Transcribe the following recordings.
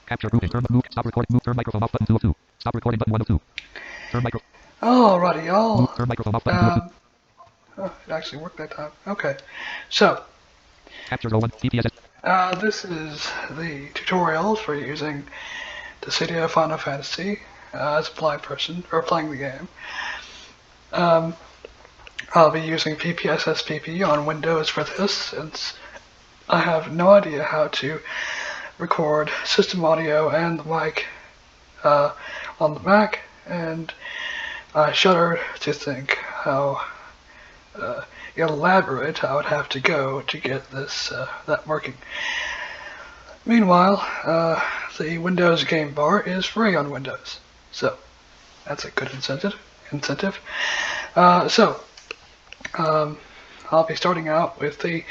Capture grouping. Turn move. Stop recording. Move. Turn microphone off button 2 of 2. Stop recording button 1 of 2. Turn micro. Alrighty, y'all. Move. Turn microphone off button 2 of 2. Oh, it actually worked that time. Okay. So, Capture row 1. DPS. this is the tutorials for using Dissidia Final Fantasy as a blind person, or playing the game. I'll be using PPSSPP on Windows for this, since I have no idea how to record system audio and the mic on the Mac, and I shudder to think how elaborate I would have to go to get this that working. Meanwhile, the Windows game bar is free on Windows, so that's a good incentive. I'll be starting out with the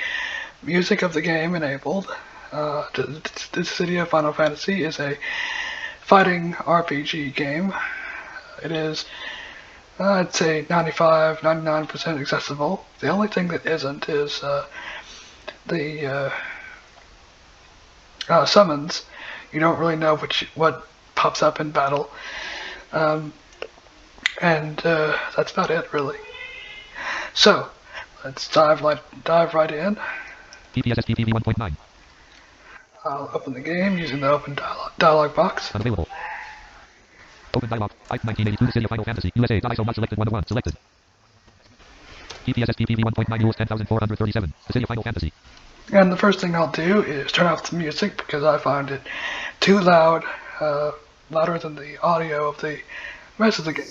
music of the game enabled. Dissidia Final Fantasy is a fighting RPG game. It is, I'd say, 99% accessible. The only thing that isn't is the summons. You don't really know what pops up in battle. And that's about it, really. So, let's dive right in. PPSSPP 1.9. I'll open the game using the open dialog box. Unavailable. Open dialog. 1982 Dissidia Final Fantasy. USA. ISO not selected 1 of 1. Selected. PPSSPP 1.9 US 10437. Dissidia Final Fantasy. And the first thing I'll do is turn off the music because I find it too loud, louder than the audio of the rest of the game.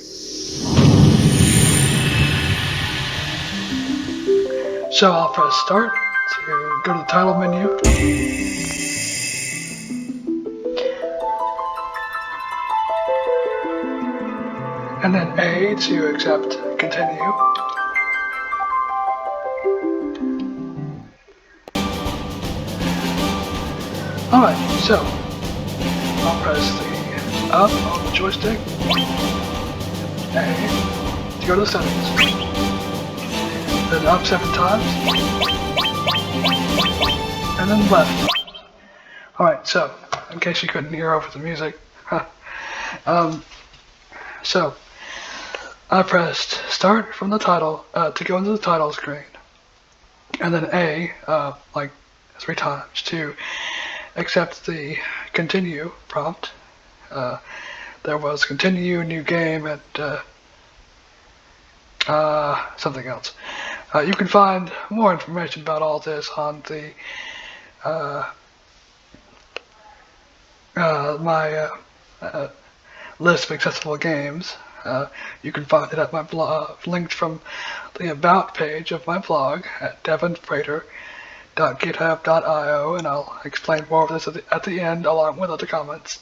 So I'll press start to go to the title menu. And then A to accept continue. Alright, so I'll press the up on the joystick, A, to go to the settings, then up 7 times, and then left. Alright, so, in case you couldn't hear over the music, so I pressed start from the title to go into the title screen, and then A, like 3 times to accept the continue prompt. There was continue, new game, and something else. You can find more information about all this on the my list of accessible games. You can find it at my blog, linked from the About page of my blog at devinfreighter.github.io, and I'll explain more of this at the end along with other comments.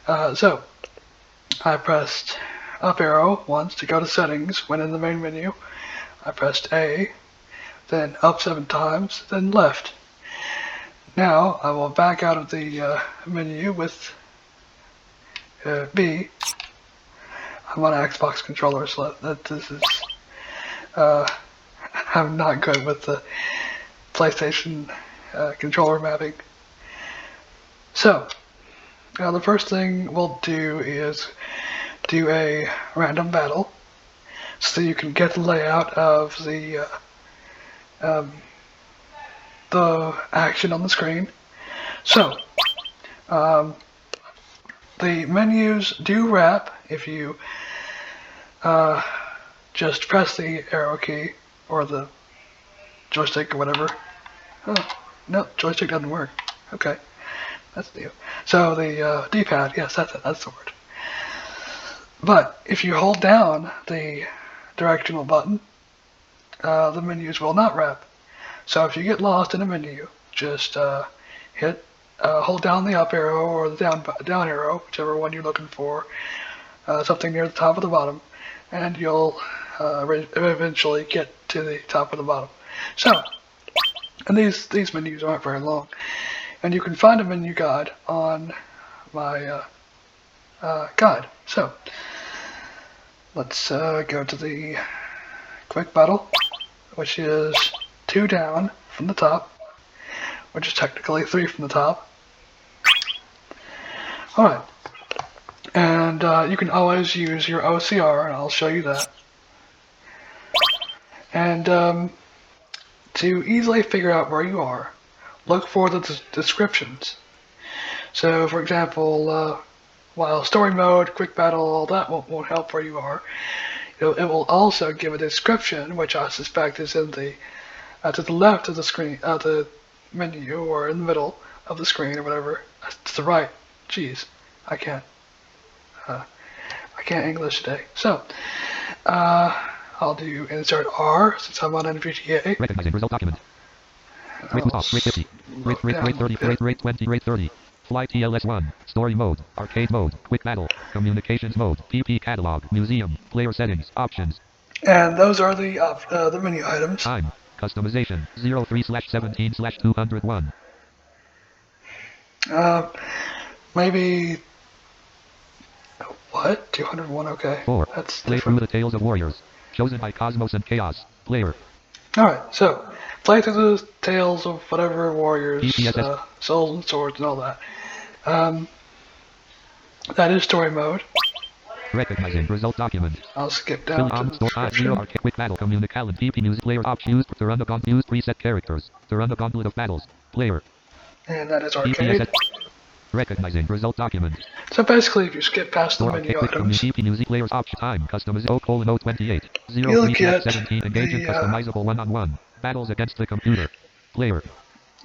So, I pressed up arrow once to go to settings when in the main menu. I pressed A, then up 7 times, then left. Now I will back out of the menu with B. I'm on an Xbox controller, so this is I'm not good with the PlayStation controller mapping. So, the first thing we'll do is do a random battle, so you can get the layout of the action on the screen. So, the menus do wrap if you just press the arrow key or the joystick or whatever. Oh, no, joystick doesn't work. Okay, that's new. So the D-pad, yes, that's the word. But if you hold down the directional button, the menus will not wrap. So if you get lost in a menu, just hold down the up arrow or the down arrow, whichever one you're looking for, something near the top or the bottom, and you'll eventually get to the top or the bottom. So, and these menus aren't very long, and you can find a menu guide on my guide. So, let's go to the quick battle, which is 2 down from the top, which is technically 3 from the top. Alright. And you can always use your OCR, and I'll show you that. And to easily figure out where you are, look for the descriptions. So, for example, while story mode, quick battle, all that won't help where you are, it will also give a description, which I suspect is in the to the left of the screen, the menu, or in the middle of the screen, or whatever. To the right. Jeez, I can't English today. So, I'll do insert R since I'm on NVDA. Recognizing result document. Rate off. Rate 50. Rate 30. Rate 20. Rate 30. Fly TLS1. Story mode. Arcade mode. Quick battle. Communications mode. PP catalog. Museum. Player settings. Options. And those are the menu items. Time. Customization. 03/17/201. Maybe. What? 201? Okay. 4. That's Play through the Tales of Warriors. Chosen by Cosmos and Chaos. Player. Alright, so play through the Tales of whatever warriors, PPSS. souls and swords and all that. That is story mode. Recognizing result document. I'll skip down to the Store description. 0 arcade quick battle communicalent PP music player op choose to run the use preset characters to run the gauntlet of battles player. And that is arcade. PPSS. Recognizing result document. So basically, if you skip past the Store menu arcade quick items, PP music players option time customize 0:028 You'll get 03/17 engaging the, customizable one-on-one battles against the computer player.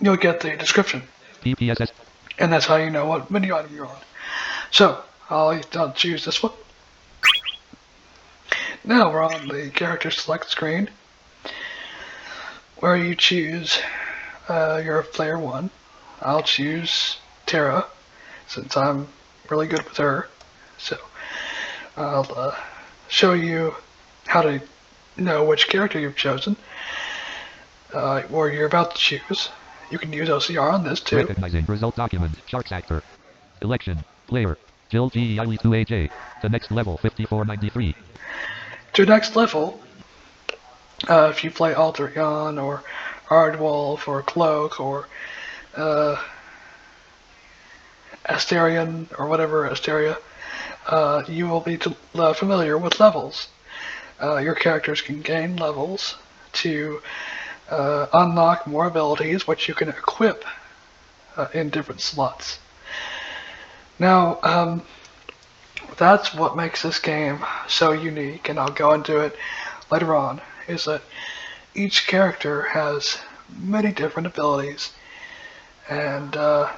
you'll get the description. PPSS. And that's how you know what menu item you're on. So, I'll choose this one. Now we're on the character select screen, where you choose your player 1. I'll choose Terra, since I'm really good with her. So, I'll show you how to know which character you've chosen, or you're about to choose. You can use OCR on this too. Recognizing result document. Sharks actor. Election. Player. Jill G. Eiley 2AJ. The next level 5493. To next level, if you play Alterion or Ardwolf or Cloak or Asterion or whatever Asteria, you will be familiar with levels. Your characters can gain levels to unlock more abilities, which you can equip in different slots. Now, that's what makes this game so unique, and I'll go into it later on, is that each character has many different abilities, and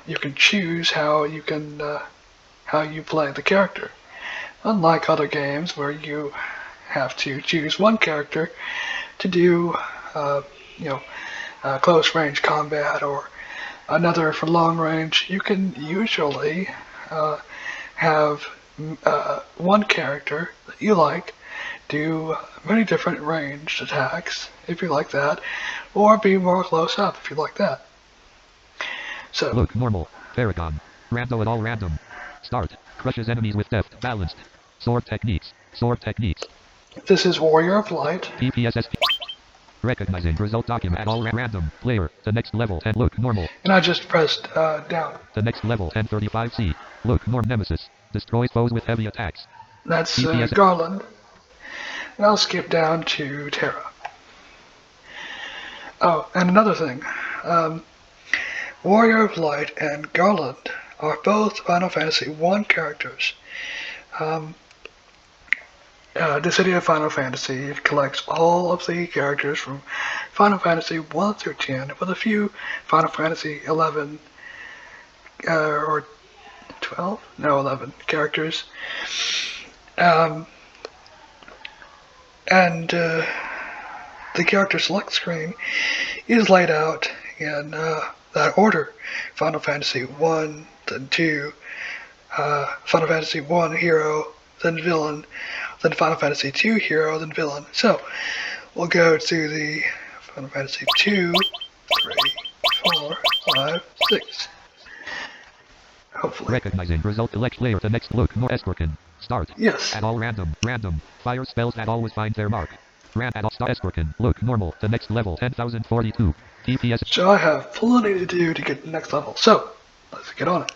you can choose how you play the character. Unlike other games where you have to choose one character to do, close range combat, or another for long range, you can usually have one character that you like do many different ranged attacks, if you like that, or be more close up, if you like that. So, Look normal. Paragon. Rando at all random. Start. Crushes enemies with deft. Balanced. Sword techniques. Sword techniques. this is Warrior of Light. PPSS. Recognizing result document at all random. Player. The next level 10. Look normal. And I just pressed down. The next level 1035C. Look norm nemesis. Destroys foes with heavy attacks. That's PPSS. Garland. And I'll skip down to Terra. Oh, and another thing. Warrior of Light and Garland are both Final Fantasy I characters. Dissidia Final Fantasy collects all of the characters from Final Fantasy 1 through 10, with a few Final Fantasy 11 or 12? No, 11 characters. The character select screen is laid out in that order. Final Fantasy 1, then 2, Final Fantasy 1 hero, then villain, then Final Fantasy 2 hero, then villain. So, we'll go to the Final Fantasy 2, 3, 4, 5, 6. Hopefully. Recognizing result select player. The next look more Escorkin. Start. Yes. At all random. Random. Fire spells that always find their mark. Ran at all star Escorkin. Look normal. The next level 10,042. TPS. So I have plenty to do to get to the next level. So, let's get on it.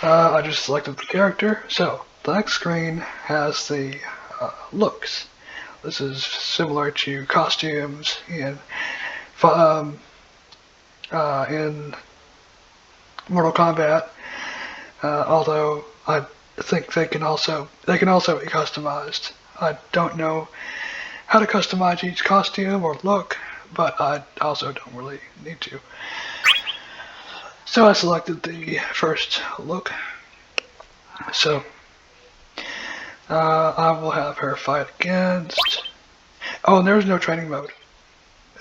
I just selected the character. So the next screen has the looks. This is similar to costumes in Mortal Kombat, although I think they can also be customized. I don't know how to customize each costume or look, but I also don't really need to. So I selected the first look. So I will have her fight against. Oh, and there's no training mode.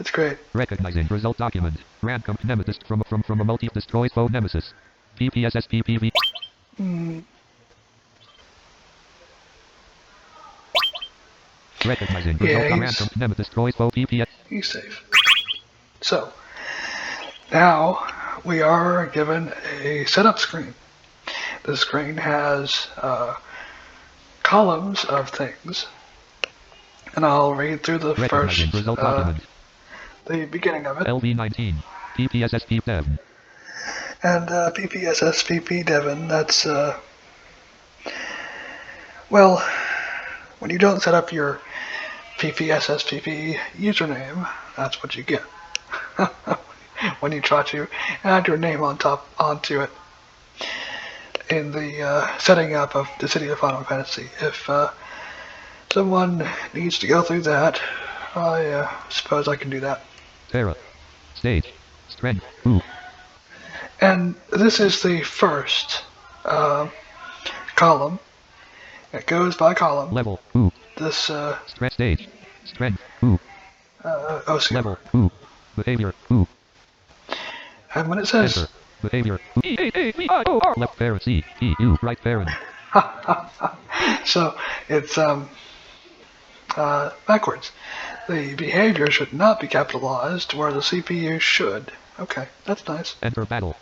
It's great. Recognizing result document. Random nemesis from a multi destroys foe nemesis. PPSS PPV. Recognizing result random nemesis destroys foe PPS. He's safe. So now we are given a setup screen. The screen has columns of things, and I'll read through the first, the beginning of it. LV19, PPSSP Dev. And PPSSPP Devon, that's, well, when you don't set up your PPSSPP username, that's what you get. When you try to add your name onto it in the setting up of Dissidia Final Fantasy. If someone needs to go through that, I suppose I can do that. Terra. Stage. Strength. Ooh. And this is the first column. It goes by column. Level. Ooh. This stress stage. Strength. Ooh. OC. Level. Ooh. Behavior. Ooh. And when it says enter. Behavior. E-A-A-V-I-O-R. Left parent C. E-U. Right parent. So it's backwards. The behavior should not be capitalized where the CPU should. Okay, that's nice. Enter battle.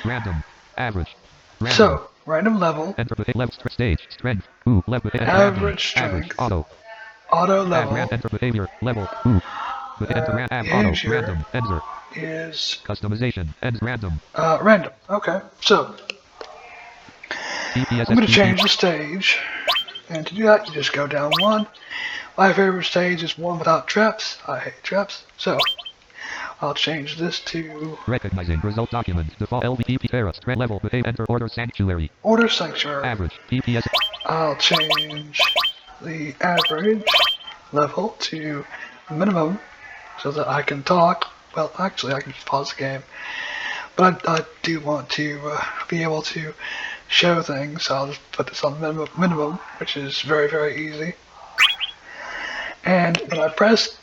Random. Average. Random. So, random level. Enter level stage. Strength. Ooh. Level. Average strength. Average. Auto. Auto level. Enter behavior. Level. Ooh. Enter auto. Random. Enter. Is customization. Ends random. Random. Okay. So I'm going to change the stage. And to do that, you just go down one. My favorite stage is one without traps. I hate traps. So I'll change this to recognizing result document. Default LVP Terra. Level. Enter order sanctuary. Order sanctuary. Average. PPS. I'll change the average level to minimum so that I can talk. Well, actually, I can just pause the game. But I do want to be able to show things, so I'll just put this on minimum, which is very, very easy. And when I press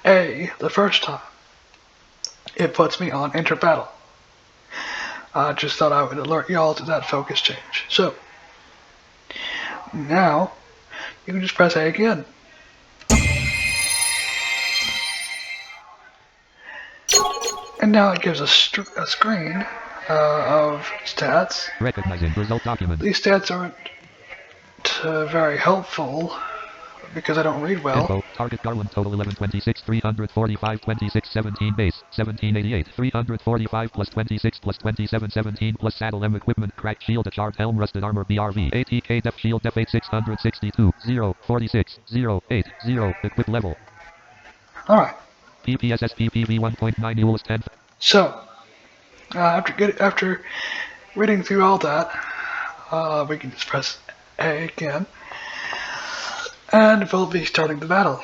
A the first time, it puts me on enter battle. I just thought I would alert y'all to that focus change. So, now, you can just press A again. And now it gives a screen of stats. Recognizing result document. These stats aren't very helpful because I don't read well. Info. Target Garland total 1126, 345, 26, 17 base, 1788, 345 plus 26 plus 27, 17 plus saddle M equipment, cracked shield, a charred helm, rusted armor, BRV, ATK depth shield, depth 8662, 0, 46, 0, 8, 0, equip level. Alright. PPSS PPV 1.9 ULS 10. So, after reading through all that, we can just press A again, and we'll be starting the battle.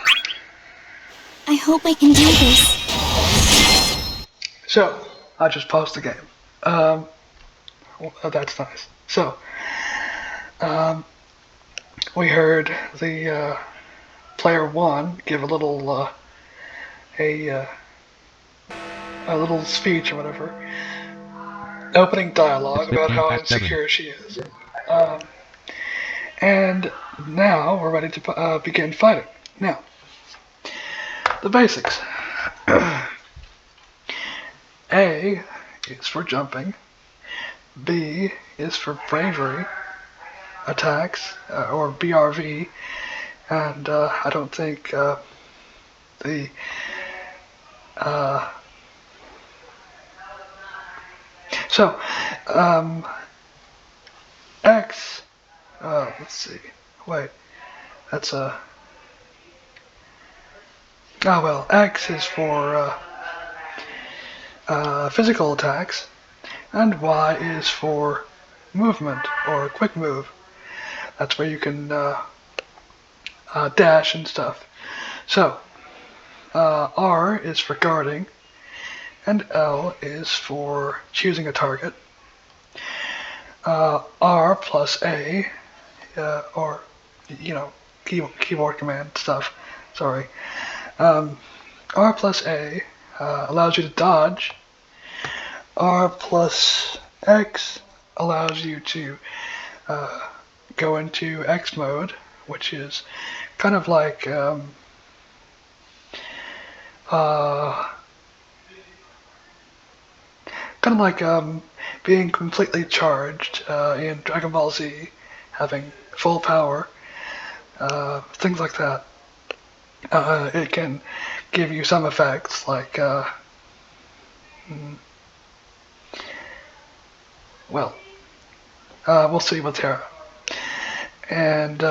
I hope I can do this. So, I just paused the game. Well, that's nice. So, we heard the player one give a little a little speech or whatever, opening dialogue about how insecure she is. And now we're ready to begin fighting. Now, the basics. A is for jumping. B is for bravery attacks, or BRV. And I don't think the Let's see. Wait, that's oh well, X is for physical attacks, and Y is for movement or quick move. That's where you can dash and stuff. So R is for guarding, and L is for choosing a target. R plus A, or keyboard command stuff. Sorry. R plus A allows you to dodge. R plus X allows you to go into X mode, which is kind of like being completely charged in Dragon Ball Z, having full power, things like that. It can give you some effects like, we'll see with Terra. And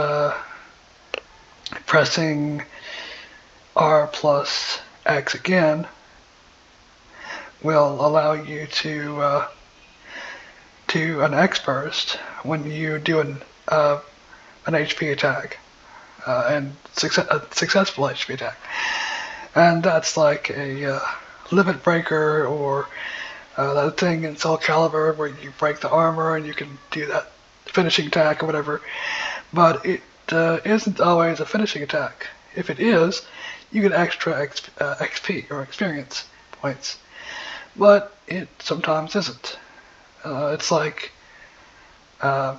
pressing R plus X again will allow you to do an X burst when you do an HP attack, and a successful HP attack. And that's like a limit breaker, or that thing in Soul Calibur where you break the armor and you can do that finishing attack or whatever. But it isn't always a finishing attack. If it is, you get extra XP or experience points. But it sometimes isn't. It's like a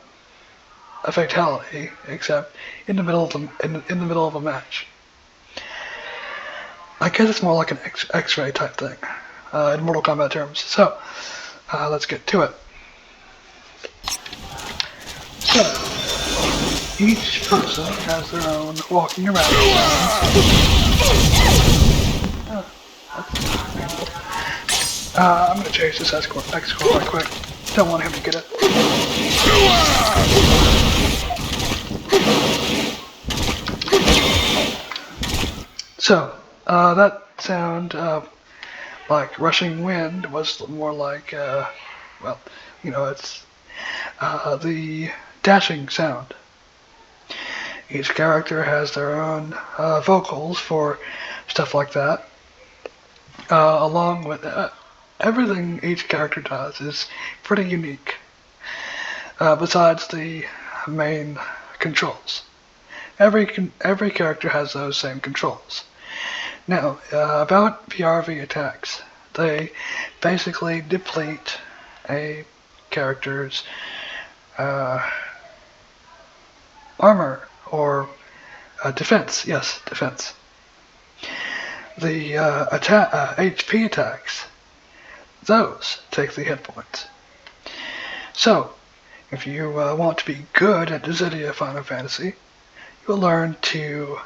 fatality, except in the middle of in the middle of a match. I guess it's more like an X-ray type thing, in Mortal Kombat terms. So, let's get to it. So, each person has their own walking around sound. I'm gonna change this X-core right quick. Don't want him to get it. So, that sound, like rushing wind, was more like, it's the dashing sound. Each character has their own vocals for stuff like that. Along with everything each character does is pretty unique, besides the main controls. Every character has those same controls. Now, about BRV attacks, they basically deplete a character's armor or defense. Yes, defense. The HP attacks, those take the hit points. So, if you want to be good at Dissidia Final Fantasy, you will learn to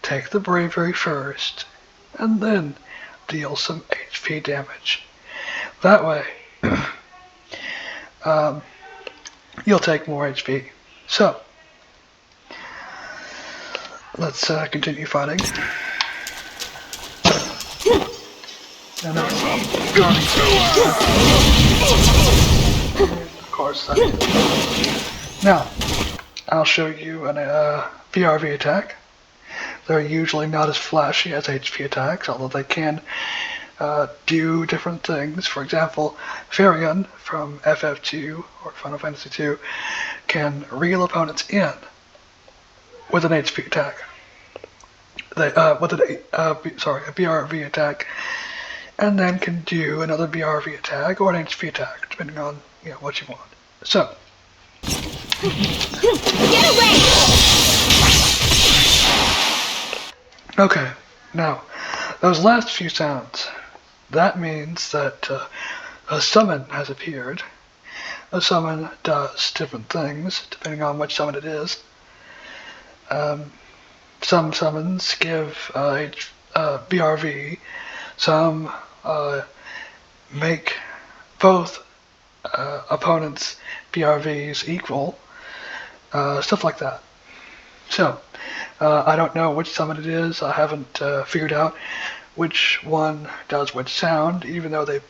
take the bravery first, and then deal some HP damage. That way, you'll take more HP. So, let's continue fighting. And of course, now, I'll show you an BRV attack. They're usually not as flashy as HP attacks, although they can do different things. For example, Farion from FF2 or Final Fantasy 2 can reel opponents in with an HP attack. With a BRV attack, and then can do another BRV attack or an HP attack, depending on what you want. So, Get away! okay, now, those last few sounds, that means that a summon has appeared. A summon does different things, depending on which summon it is. Some summons give BRV, some make both opponents' BRVs equal, stuff like that. So, I don't know which summon it is. I haven't figured out which one does which sound, even though they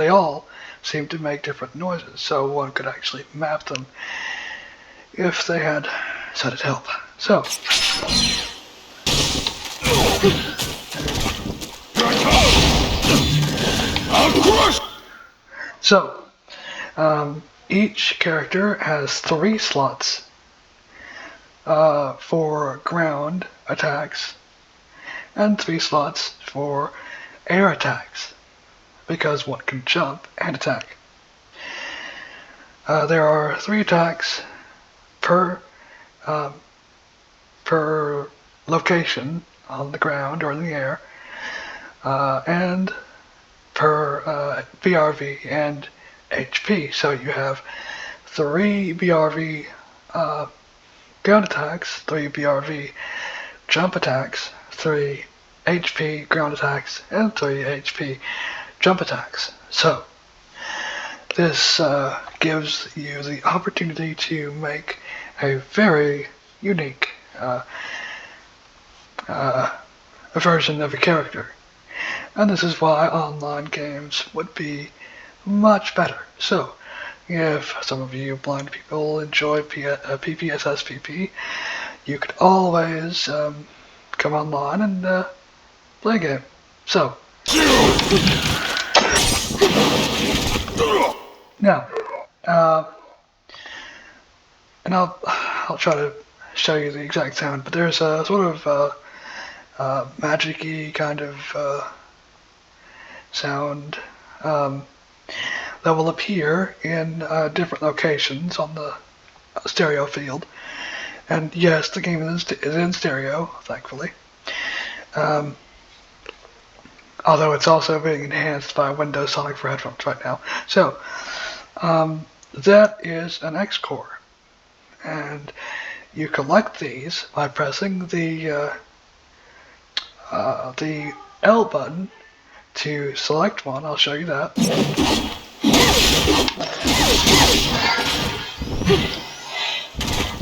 all seem to make different noises. So one could actually map them if they had set it help. So, so each character has 3 slots for ground attacks and 3 slots for air attacks, because one can jump and attack. There are 3 attacks per location on the ground or in the air, and per BRV and HP. So you have 3 BRV ground attacks, 3 BRV jump attacks, 3 HP ground attacks, and 3 HP jump attacks. So this gives you the opportunity to make a very unique version of a character. And this is why online games would be much better. So, if some of you blind people enjoy PPSSPP, you could always come online and play a game. So, now, and I'll try to show you the exact sound, but there's a sort of magic-y kind of sound that will appear in different locations on the stereo field. And yes, the game is in stereo, thankfully. Although it's also being enhanced by Windows Sonic for headphones right now. So, that is an X core. And you collect these by pressing the L button to select one. I'll show you that.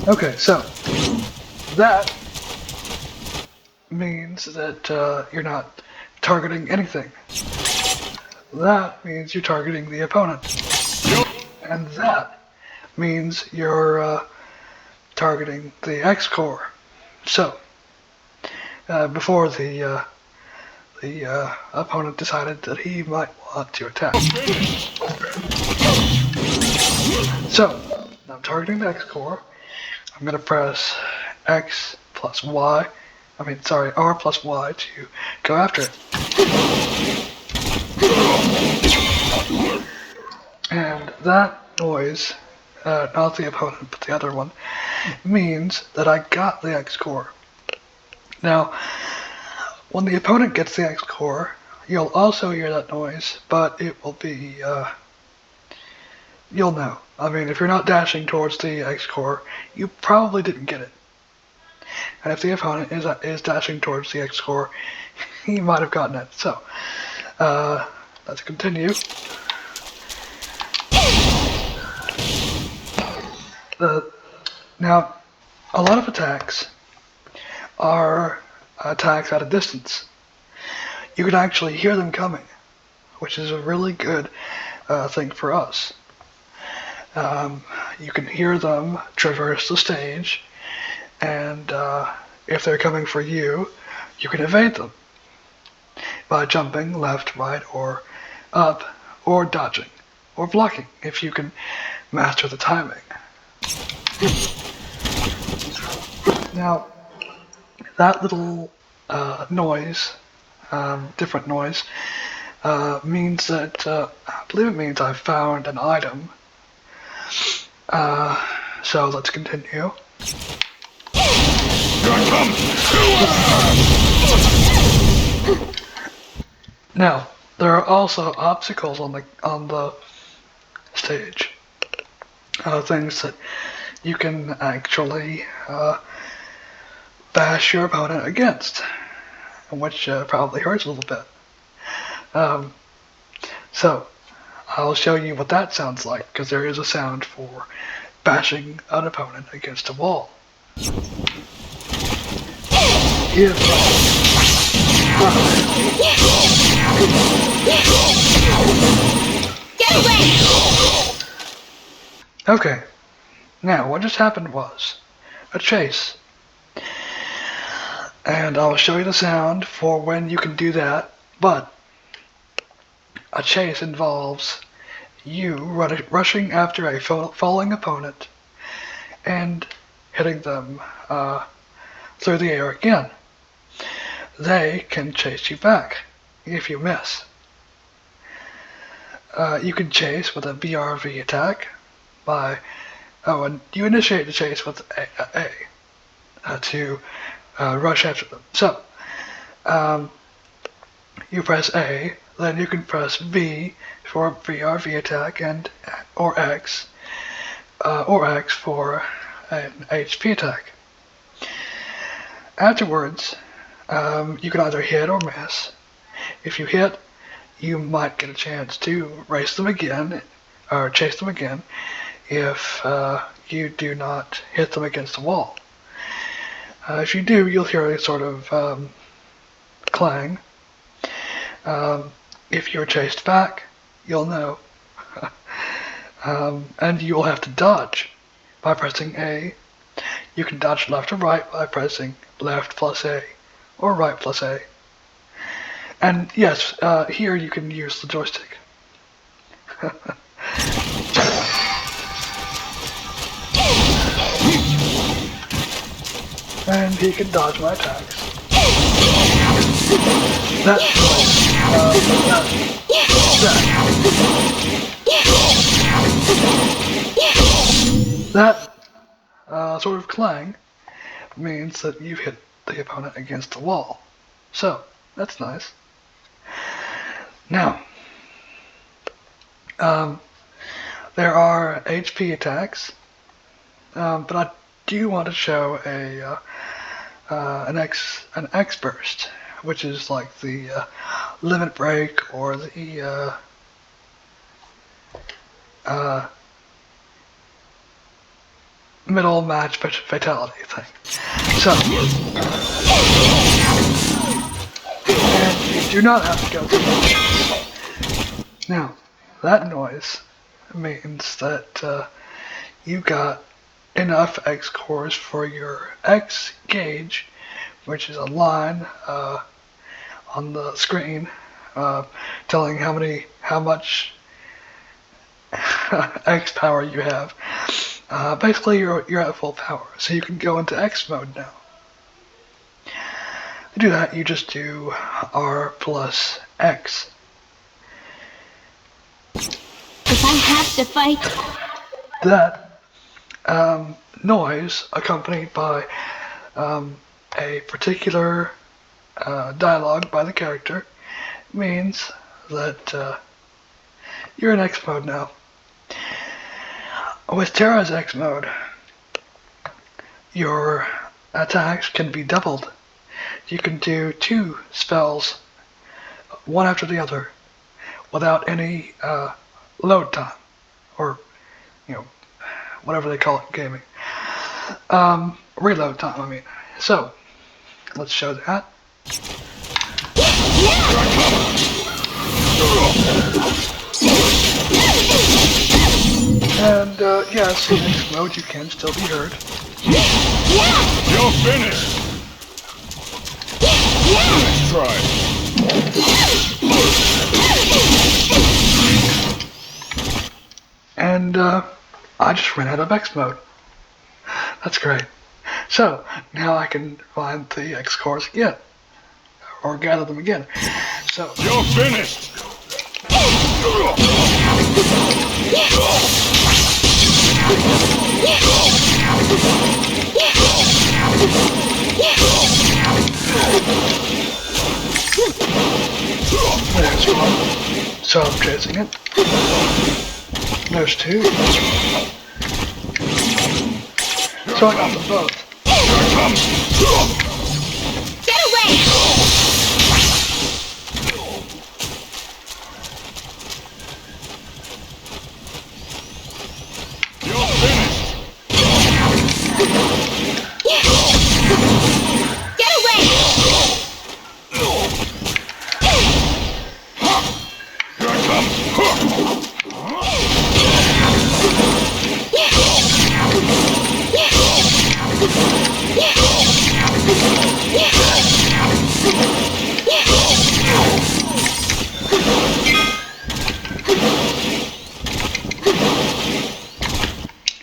Okay, so that means that you're not targeting anything. That means you're targeting the opponent. And that means you're targeting the X core. So, before the opponent decided that he might want to attack. So, I'm targeting the X core. I'm going to press X plus Y. R plus Y to go after it. And that noise, not the opponent, but the other one, means that I got the X core. Now, when the opponent gets the X core, you'll also hear that noise, but it will be, you'll know. I mean, if you're not dashing towards the X core, you probably didn't get it. And if the opponent is dashing towards the X core, he might have gotten it. So, let's continue. Now, a lot of attacks are attacks at a distance. You can actually hear them coming, which is a really good thing for us. You can hear them traverse the stage, and if they're coming for you, you can evade them by jumping left, right, or up, or dodging, or blocking if you can master the timing. Now, that little noise, different noise, means that, I believe it means I've found an item. So let's continue. Now, there are also obstacles on the stage. Things that you can actually bash your opponent against, which probably hurts a little bit. So, I'll show you what that sounds like, because there is a sound for bashing an opponent against a wall. If Get away! Okay, now what just happened was a chase. And I'll show you the sound for when you can do that, but a chase involves you rushing after a falling opponent and hitting them through the air again. They can chase you back if you miss. You can chase with a BRV attack by, and you initiate the chase with A to rush after them. So, you press A, then you can press V for BRV attack or X for an HP attack. Afterwards, you can either hit or miss. If you hit, you might get a chance to race them again, or chase them again, if you do not hit them against the wall. If you do, you'll hear a sort of clang. If you're chased back, you'll know. And you will have to dodge by pressing A. You can dodge left or right by pressing left plus A or right plus A. And yes, here you can use the joystick. And he can dodge my attacks. That sort of clang means that you've hit the opponent against the wall. So, that's nice. Now, there are HP attacks, but I do want to show an X burst, which is like the limit break or the middle match fatality thing. So, and you do not have to go through this. Now, that noise means that you got enough X cores for your X gauge, which is a line on the screen telling how much X power you have. Basically, you're at full power, so you can go into X mode now. To do that, you just do R plus X. If I have to fight, That noise, accompanied by a particular dialogue by the character, means that you're in X mode now. With Terra's X mode, your attacks can be doubled. You can do 2 spells, one after the other, without any load time, or whatever they call it in gaming. Reload time, I mean. So, let's show that. And yes, in X mode you can still be heard. You're finished! Nice try. And I just ran out of X mode. That's great. So, now I can find the X cores again. Or gather them again. So, You're finished! there's one. So I'm chasing it. There's 2. So I got them both. get away! You're finished!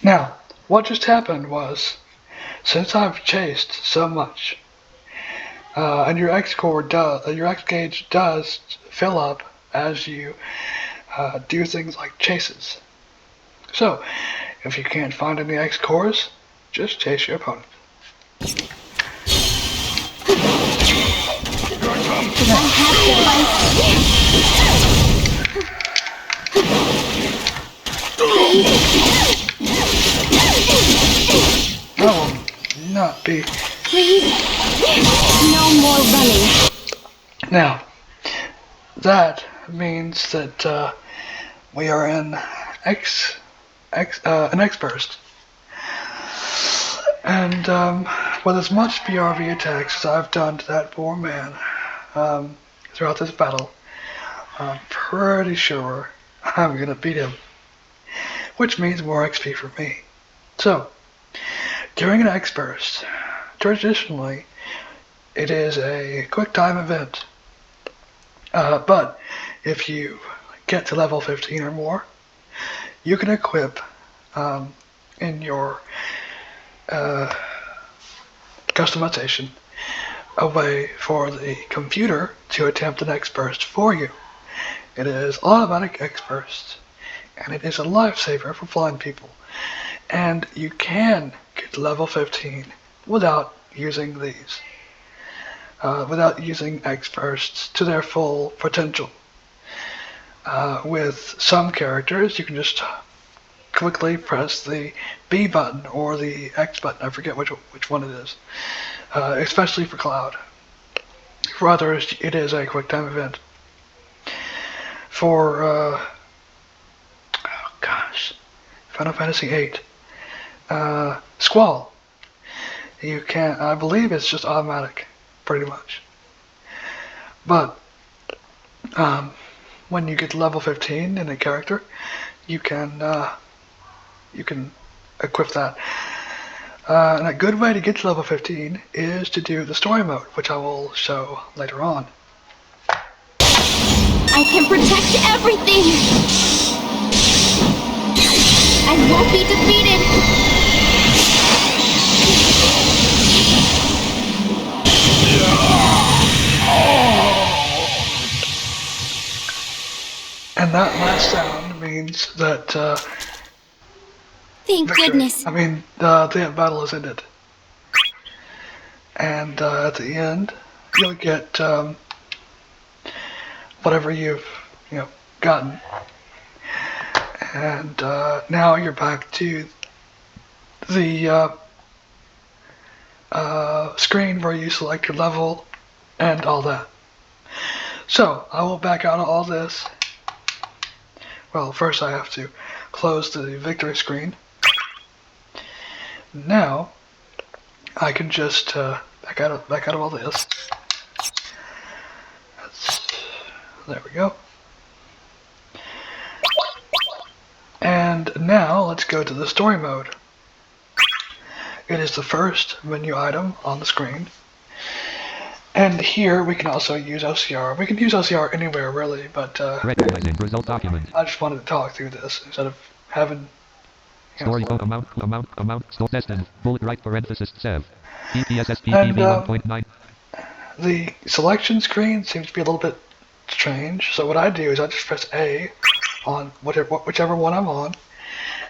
Now, what just happened was, since I've chased so much, and your X gauge does fill up as you do things like chases. So, if you can't find any X cores, just chase your opponent. That will not be. Please, no more running. Now, that means that we are in an X burst. And with as much BRV attacks as I've done to that poor man throughout this battle, I'm pretty sure I'm gonna beat him. Which means more XP for me. So, during an X burst, traditionally, it is a quick time event. But if you get to level 15 or more, you can equip in your customization a way for the computer to attempt an X burst for you. It is automatic X burst, and it is a lifesaver for blind people. And you can get to level 15 without using these. Without using X bursts to their full potential. With some characters, you can just quickly press the B button or the X button. I forget which one it is. Especially for Cloud. For others, it is a quick time event. For Final Fantasy VIII, Squall, you can. I believe it's just automatic, pretty much. But when you get to level 15 in a character, you can equip that. And a good way to get to level 15 is to do the story mode, which I will show later on. I can protect everything. I won't be defeated. And that last sound means that Thank victory. goodness. I mean, the battle is ended. And at the end, you'll get whatever you've gotten. And now you're back to the screen where you select your level and all that. So I will back out of all this. Well, first I have to close the victory screen. Now I can just back out of all this. There we go. And now let's go to the story mode. It is the first menu item on the screen. And here we can also use OCR. We can use OCR anywhere really, but Recognizing result document. I just wanted to talk through this instead of having Story code amount store destined bullet right parenthesis sev. PPSSP And, PV 1.9. the selection screen seems to be a little bit strange. So what I do is I just press A on whichever one I'm on,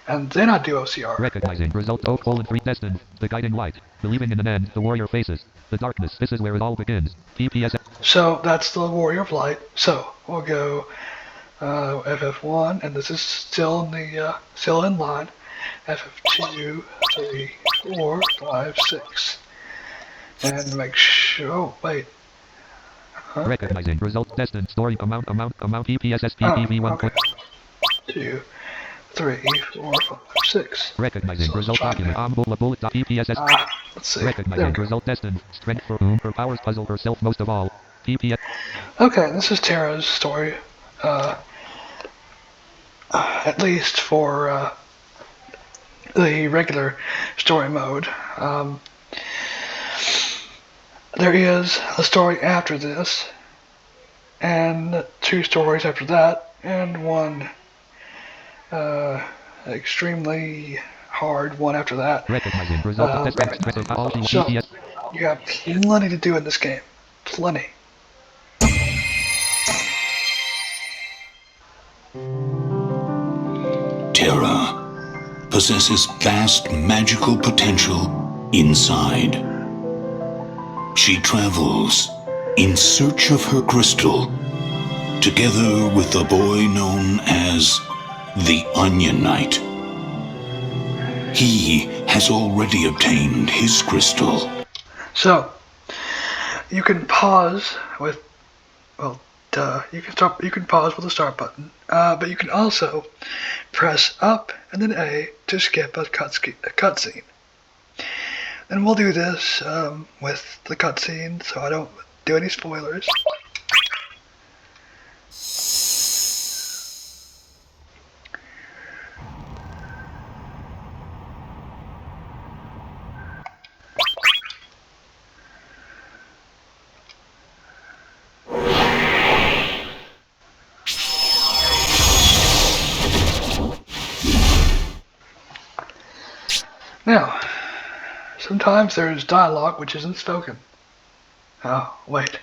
and then I do OCR. Recognizing result 0:3 destined. The guiding light. Believing in an end. The warrior faces. The darkness. This is where it all begins. PPS. So that's the Warrior of Light. So we'll go FF1, and this is still in line. FF2, 3, 4, 5, 6, and make sure. Oh wait. Recognizing result destined. Story amount PPSSP PV 1. Okay. 2, 3, 4, 5, 6. Recognizing So result let's try document bullet PPSS. Let's see. Recognizing There we go. result destined. Strength for whom her powers puzzle herself most of all. PPS. Okay, this is Terra's story. At least for the regular story mode. There is a story after this, and 2 stories after that, and one extremely hard one after that. Recognizing result of test text stress of all So, PPS. you have plenty to do in this game. Plenty. Terra possesses vast magical potential inside. She travels in search of her crystal, together with the boy known as the Onion Knight. He has already obtained his crystal. So, you can pause with, well, you can pause with the start button, but you can also press up and then A to skip a cutscene. And we'll do this with the cutscene, so I don't do any spoilers. Now, sometimes there's dialogue which isn't spoken. Oh, wait.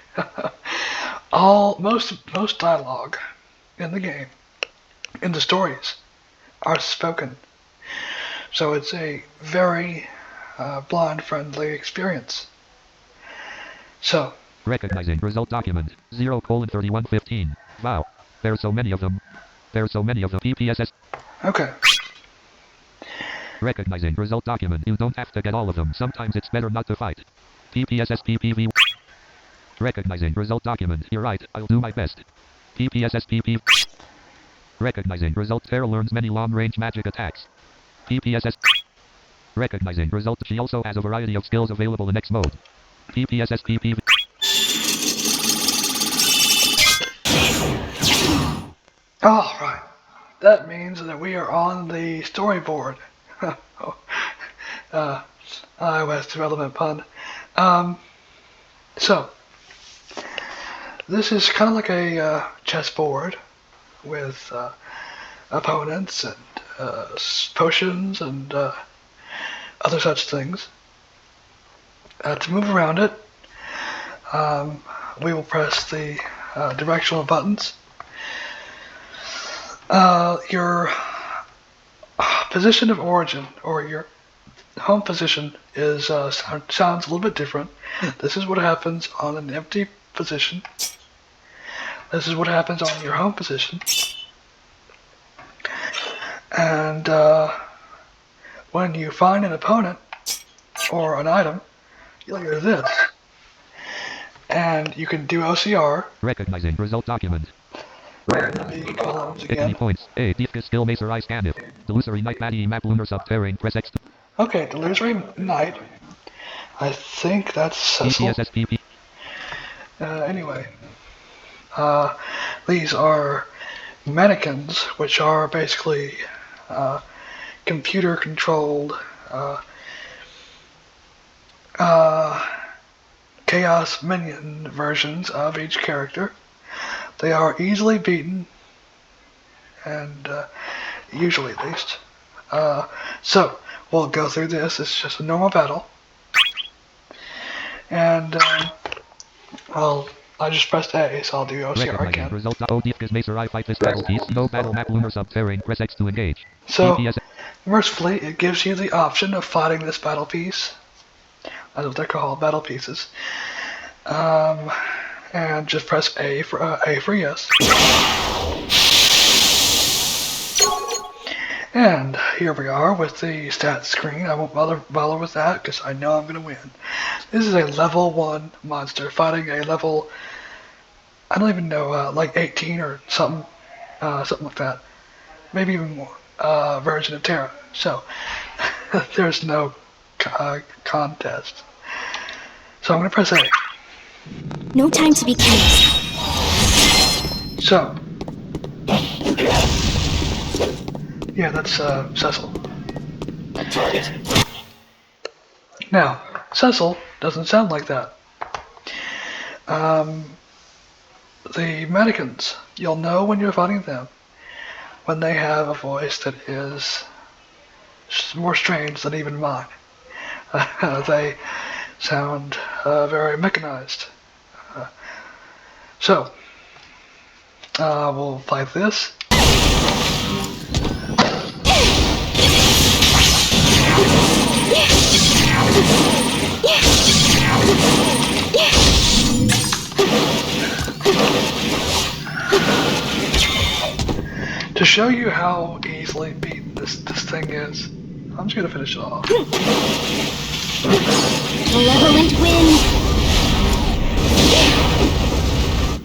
Most dialogue in the game, in the stories, are spoken. So it's a very blind-friendly experience. So, Recognizing result document 0:3115. Wow. There's so many of them. There's so many of the PPSS. okay. Recognizing result document. You don't have to get all of them. Sometimes it's better not to fight. PPSS PPV. Recognizing result document. You're right. I'll do my best. PPSS PP. Recognizing result. Terra learns many long-range magic attacks. PPSS. Recognizing result. She also has a variety of skills available in X mode. PPSS PPV. Alright. That means that we are on the storyboard. iOS development pun. So, this is kind of like a chessboard with opponents and potions and other such things. To move around it, we will press the directional buttons. Your position of origin, or your home position, is sounds a little bit different. This is what happens on an empty position. This is what happens on your home position. And when you find an opponent or an item, you'll hear this. And you can do OCR. Recognizing result document. The columns Any again. points. A. Discus skill macer I scan it. Delusory night baddie map lunar subterrane. Press X. Okay, Delusory Knight. I think that's Cecil. PPSS PP. Anyway, these are mannequins, which are basically computer-controlled chaos minion versions of each character. They are easily beaten, and usually at least. So, we'll go through this. It's just a normal battle. And I just pressed A, so I'll do OCR Recognizing again. result. O. Discus macer I fight this battle piece. No battle map lunar subterrane. Press X to engage. So, PPSS. mercifully, it gives you the option of fighting this battle piece. That's what they're called, battle pieces. And just press A for yes. And here we are with the stats screen. I won't bother with that because I know I'm going to win. This is a level 1 monster fighting a level, I don't even know, like 18 or something like that. Maybe even more, version of Terra. So, there's no contest. So I'm going to press A. No time to be careless. So, yeah, that's Cecil. Now, Cecil doesn't sound like that. The mannequins, you'll know when you're fighting them when they have a voice that is more strange than even mine. They sound very mechanized. So, we'll fight this. To show you how easily beaten this thing is, I'm just gonna finish it off. Malevolent wind.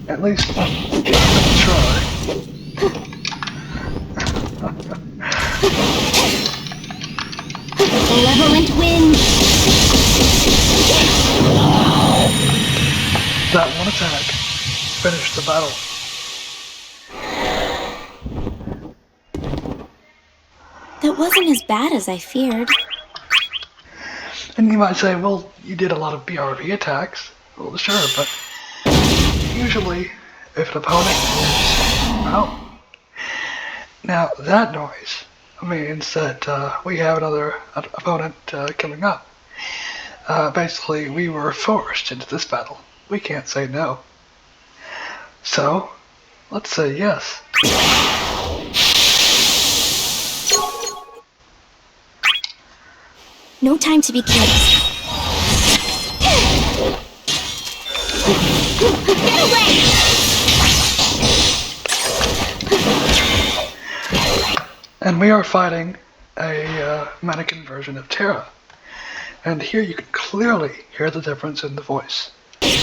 At least try. Malevolent wind. That one attack finished the battle. That wasn't as bad as I feared. And you might say, well, you did a lot of BRB attacks. Well, sure, but usually if an opponent is out, now that noise means that we have another opponent coming up. Basically, we were forced into this battle. We can't say no. So, let's say yes. No time to be careless. Get away! And we are fighting a mannequin version of Terra. And here you can clearly hear the difference in the voice. Get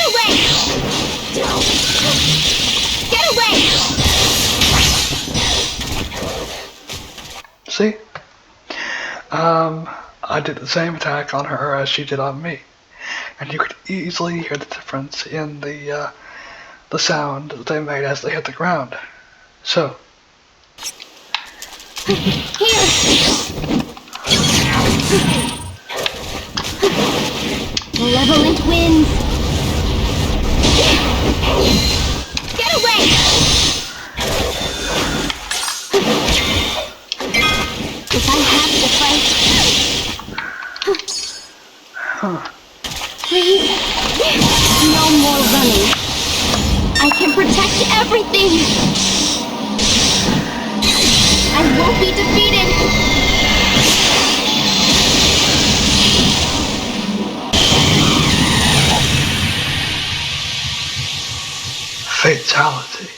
away! Get away! See? I did the same attack on her as she did on me. And you could easily hear the difference in the sound that they made as they hit the ground. So. Here! Malevolent wind! Get away! If I have to fight... Please? No more running. I can protect everything! I won't be defeated! Fatality.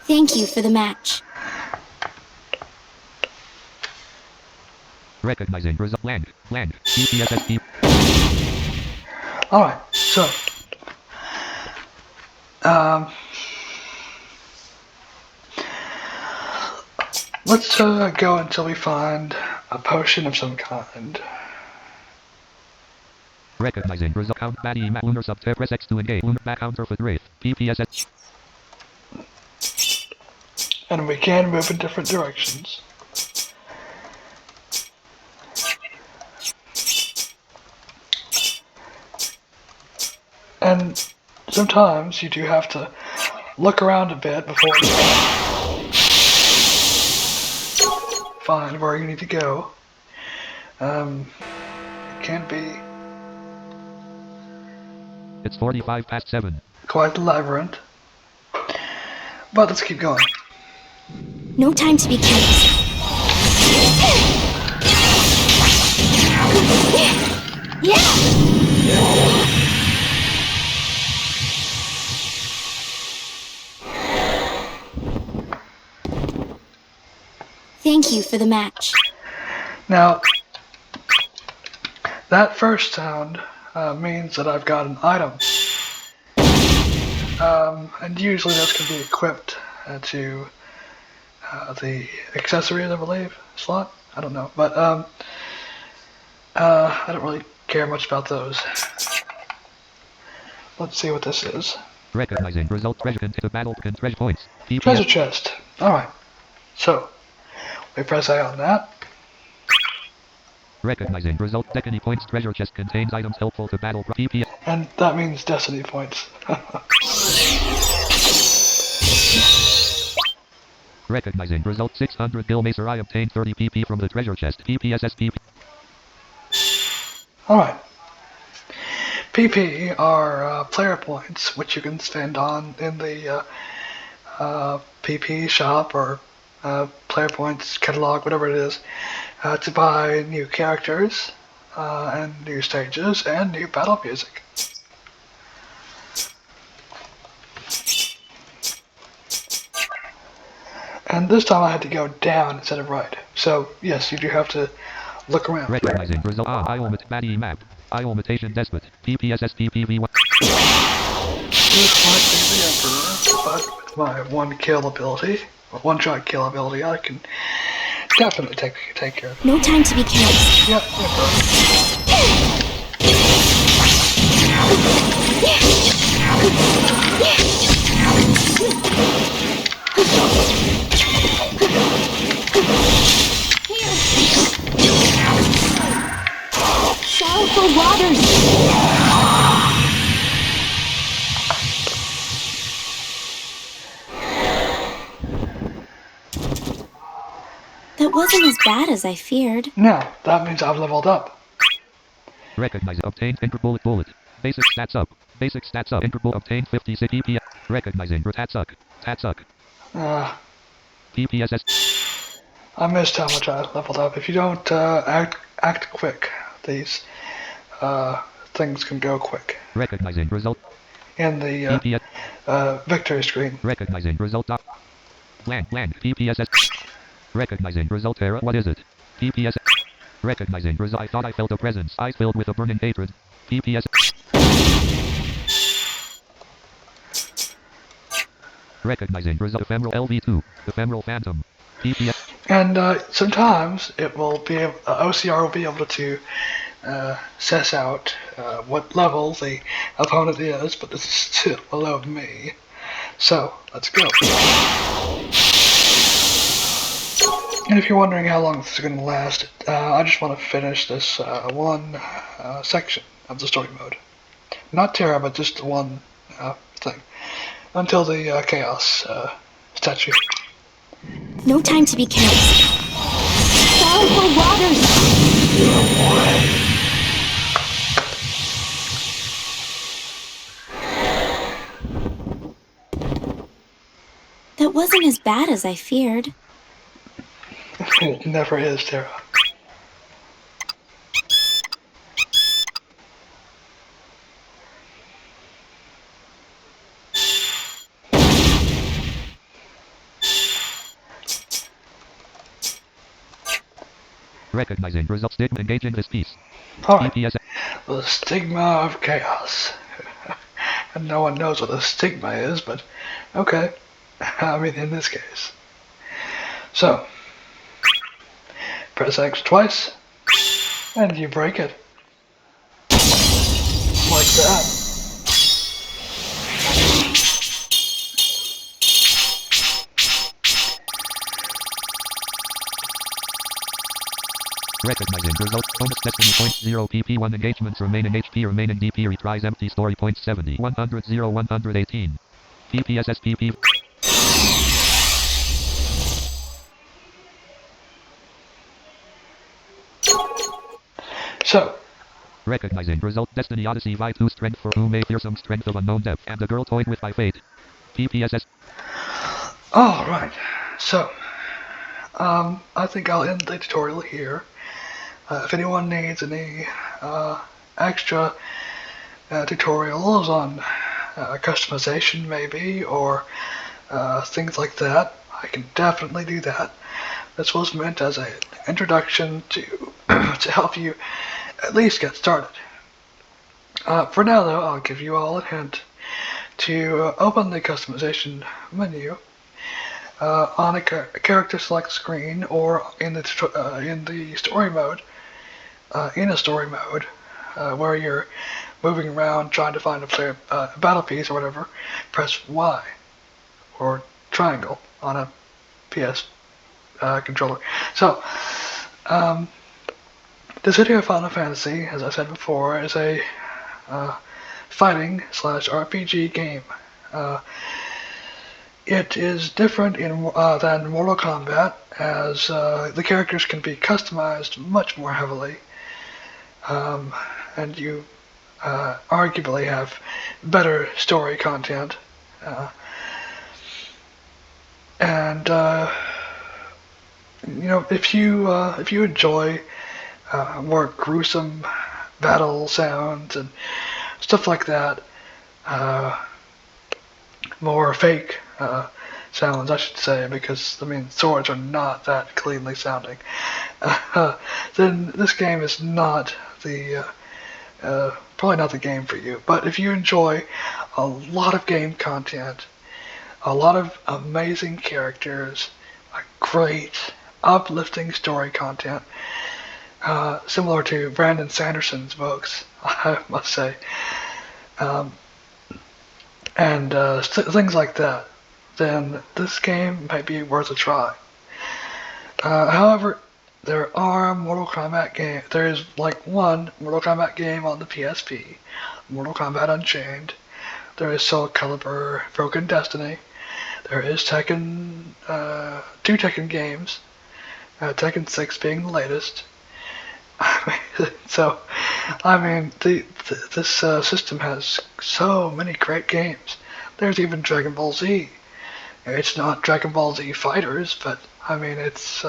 Thank you for the match. Recognizing result. Land. PPSSP. Alright, so. Let's go until we find a potion of some kind. Recognizing result. Count baddie map lunar subtype. Press X to engage. Lunar back counter for wraith. PPSS. And we can move in different directions. And sometimes you do have to look around a bit before you find where you need to go. It can be It's 45 past 7. quite the labyrinth. But let's keep going. No time to be careless. Yeah! Thank you for the match. Now, that first sound means that I've got an item. And usually those can be equipped to the accessories, I believe, slot? I don't know. But I don't really care much about those. Let's see what this is. Recognizing result. Treasure to battle. Treasure points. Treasure chest. Alright. So, we press A on that. Recognizing result. Destiny points. Treasure chest contains items helpful to battle. PP. And that means destiny points. Recognizing result. 600 Bill Macer. I obtained 30 PP from the treasure chest. PPSSPP. Alright. PP are player points, which you can spend on in the PP shop or player points catalog, whatever it is, to buy new characters and new stages and new battle music. And this time I had to go down instead of right. So yes, you do have to look around. Recognizing result. Iomat baddie map. Iomatation despot. PPSSPPV1. This might be the Emperor, but with my one kill ability, or one shot kill ability, I can definitely take care of it. No time to be careless. Yep, Emperor. Sorrowful waters. That wasn't as bad as I feared. Now, that means I've leveled up. Recognize obtained enter bullet. Basic stats up. Basic stats up. Enter obtained 56 PPS. Recognizing Tatsuck. PPSS. I missed how much I leveled up. If you don't act quick, these things can go quick. Recognizing result. In the PPS. victory screen. Recognizing result. Blank. PPSS. Recognizing result error. What is it? PPS. Recognizing result. I thought I felt a presence. Eyes filled with a burning hatred. PPS. Recognizing result. Ephemeral LV2. Ephemeral Phantom. PPS. And sometimes it will be OCR will be able to suss out what level the opponent is, but this is still below me. So let's go. And if you're wondering how long this is going to last, I just want to finish this one section of the story mode. Not Terra, but just one thing. Until the Chaos statue. No time to be careless. Sorrowful waters. That wasn't as bad as I feared. It never is, Terra. Recognizing result. Stigma. Engaging this piece. Alright. PPS. The stigma of chaos. And no one knows what a stigma is, but okay. I mean, in this case. So, press X twice, and you break it. Like that. Recognizing result. Bonus destiny points 0 PP1 engagements remaining HP remaining DP retries empty story points 70 100 0 118 PPSS PP. So, Recognizing result. Destiny Odyssey Vi 2 strength for whom a fearsome strength of unknown depth and the girl toyed with by fate. PPSS. alright. So, I think I'll end the tutorial here. If anyone needs any extra tutorials on customization maybe, or things like that, I can definitely do that. This was meant as an introduction to to help you at least get started. For now though, I'll give you all a hint to open the customization menu on a character select screen, or in the story mode. In a story mode where you're moving around trying to find a player battle piece or whatever, press Y or triangle on a PS controller. So Dissidia Final Fantasy, as I said before, is a fighting / RPG game. It is different than Mortal Kombat, as the characters can be customized much more heavily, and you arguably have better story content. And if you enjoy more gruesome battle sounds and stuff like that, more fake sounds, I should say, because I mean swords are not that cleanly sounding. Then this game is not the probably not the game for you. But if you enjoy a lot of game content, a lot of amazing characters, a great uplifting story content, similar to Brandon Sanderson's books, I must say, and things like that, then this game might be worth a try. However, there are Mortal Kombat games. There is like one Mortal Kombat game on the PSP, Mortal Kombat Unchained. There is Soul Calibur Broken Destiny. There is Tekken, 2 Tekken games, Tekken 6 being the latest. So, I mean, this system has so many great games. There's even Dragon Ball Z. It's not Dragon Ball Z Fighters, but I mean, it's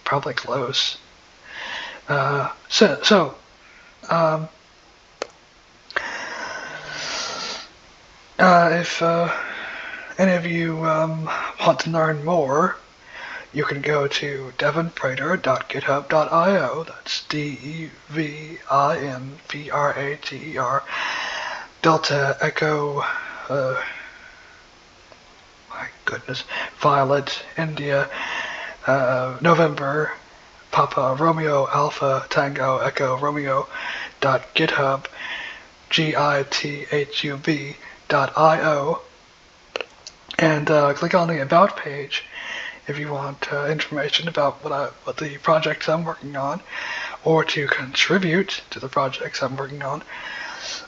probably close. If any of you want to learn more, you can go to devinprater.github.io. That's DEVINPRATER. Delta Echo. My goodness. Violet India. November. Papa Romeo Alpha Tango Echo Romeo. .github. GITHUB.io. And click on the About page if you want information about what the projects I'm working on, or to contribute to the projects I'm working on.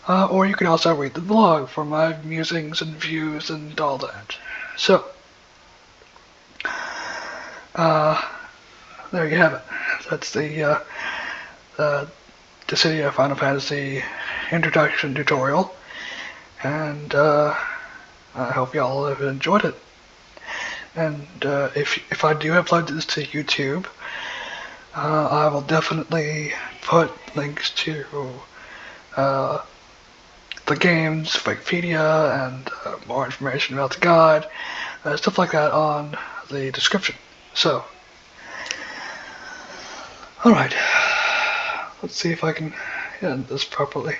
Or you can also read the blog for my musings and views and all that. So, there you have it. That's the Dissidia Final Fantasy introduction tutorial, and I hope y'all have enjoyed it. And if I do upload this to YouTube, I will definitely put links to the games, Wikipedia, and more information about the guide, stuff like that on the description. So, alright, let's see if I can end this properly.